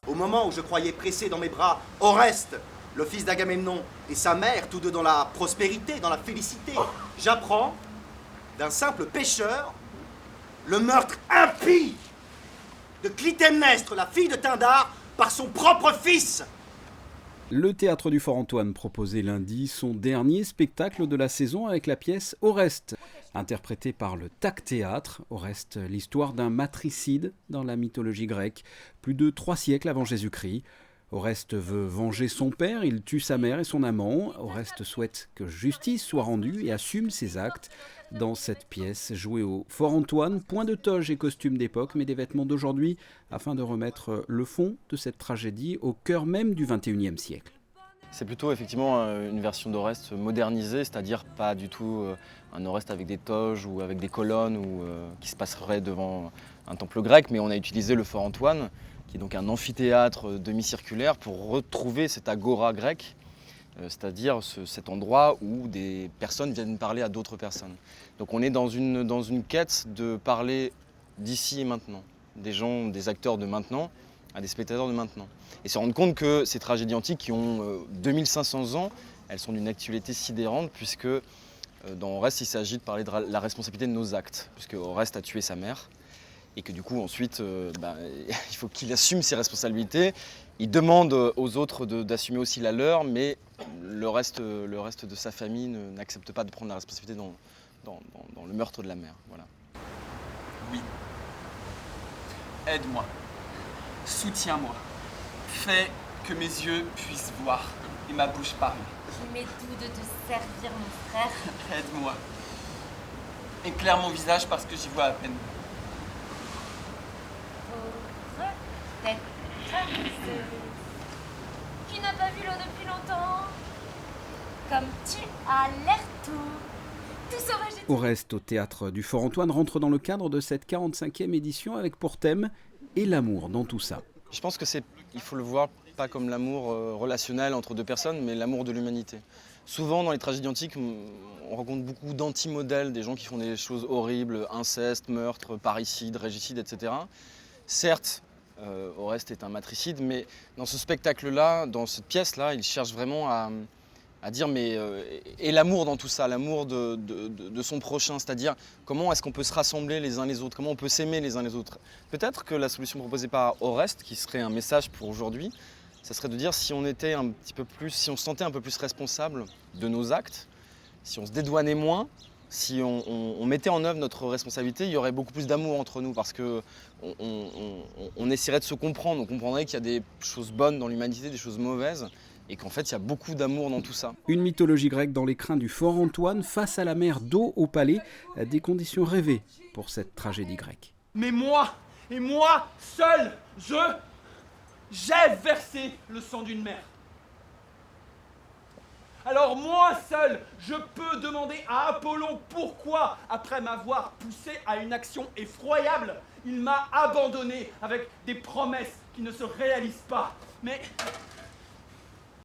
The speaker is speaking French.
Au moment où je croyais presser dans mes bras Oreste, le fils d'Agamemnon, et sa mère, tous deux dans la prospérité, dans la félicité, j'apprends d'un simple pêcheur le meurtre impie de Clytemnestre, la fille de Tyndare, par son propre fils. Le Théâtre du Fort-Antoine proposait lundi son dernier spectacle de la saison avec la pièce Oreste, interprétée par le TAC Théâtre. Oreste, l'histoire d'un matricide dans la mythologie grecque, plus de 3 siècles avant Jésus-Christ. Oreste veut venger son père, il tue sa mère et son amant. Oreste souhaite que justice soit rendue et assume ses actes. Dans cette pièce, jouée au Fort-Antoine, point de toge et costumes d'époque, mais des vêtements d'aujourd'hui, afin de remettre le fond de cette tragédie au cœur même du XXIe siècle. C'est plutôt effectivement une version d'Oreste modernisée, c'est-à-dire pas du tout un Oreste avec des toges ou avec des colonnes ou qui se passerait devant un temple grec, mais on a utilisé le Fort-Antoine, qui est donc un amphithéâtre demi-circulaire, pour retrouver cette agora grecque, c'est-à-dire cet endroit où des personnes viennent parler à d'autres personnes. Donc on est dans une quête de parler d'ici et maintenant, des gens, des acteurs de maintenant, à des spectateurs de maintenant. Et se rendre compte que ces tragédies antiques qui ont 2500 ans, elles sont d'une actualité sidérante, puisque dans Oreste, il s'agit de parler de la responsabilité de nos actes, puisque Oreste a tué sa mère, et que du coup ensuite, il faut qu'il assume ses responsabilités. Il demande aux autres d'assumer aussi la leur, mais le reste de sa famille n'accepte pas de prendre la responsabilité dans le meurtre de la mère. Voilà. Oui. Aide-moi. Soutiens-moi. Fais que mes yeux puissent voir et ma bouche parler. Je mets tout de te servir, mon frère. Aide-moi. Éclaire mon visage parce que j'y vois à peine. Tu n'as pas vu l'eau depuis longtemps. Comme tu as l'air tout sauvage. Oreste au Théâtre du Fort-Antoine rentre dans le cadre de cette 45e édition avec pour thème « Et l'amour dans tout ça ». Je pense il faut le voir pas comme l'amour relationnel entre deux personnes, mais l'amour de l'humanité. Souvent, dans les tragédies antiques, on rencontre beaucoup d'anti-modèles, des gens qui font des choses horribles, inceste, meurtre, parricide, régicide, etc. Certes, Oreste est un matricide, mais dans ce spectacle-là, dans cette pièce-là, il cherche vraiment à dire et l'amour dans tout ça, l'amour de son prochain, c'est-à-dire comment est-ce qu'on peut se rassembler les uns les autres, comment on peut s'aimer les uns les autres. Peut-être que la solution proposée par Oreste, qui serait un message pour aujourd'hui, ça serait de dire si on se sentait un peu plus responsable de nos actes, si on se dédouanait moins, si on mettait en œuvre notre responsabilité, il y aurait beaucoup plus d'amour entre nous parce qu'on essaierait de se comprendre, on comprendrait qu'il y a des choses bonnes dans l'humanité, des choses mauvaises, et qu'en fait il y a beaucoup d'amour dans tout ça. Une mythologie grecque dans les crins du Fort-Antoine, face à la mer, dos au palais, des conditions rêvées pour cette tragédie grecque. Mais moi, et moi seul, j'ai versé le sang d'une mère. Alors moi seul, je peux demander à Apollon pourquoi, après m'avoir poussé à une action effroyable, il m'a abandonné avec des promesses qui ne se réalisent pas. Mais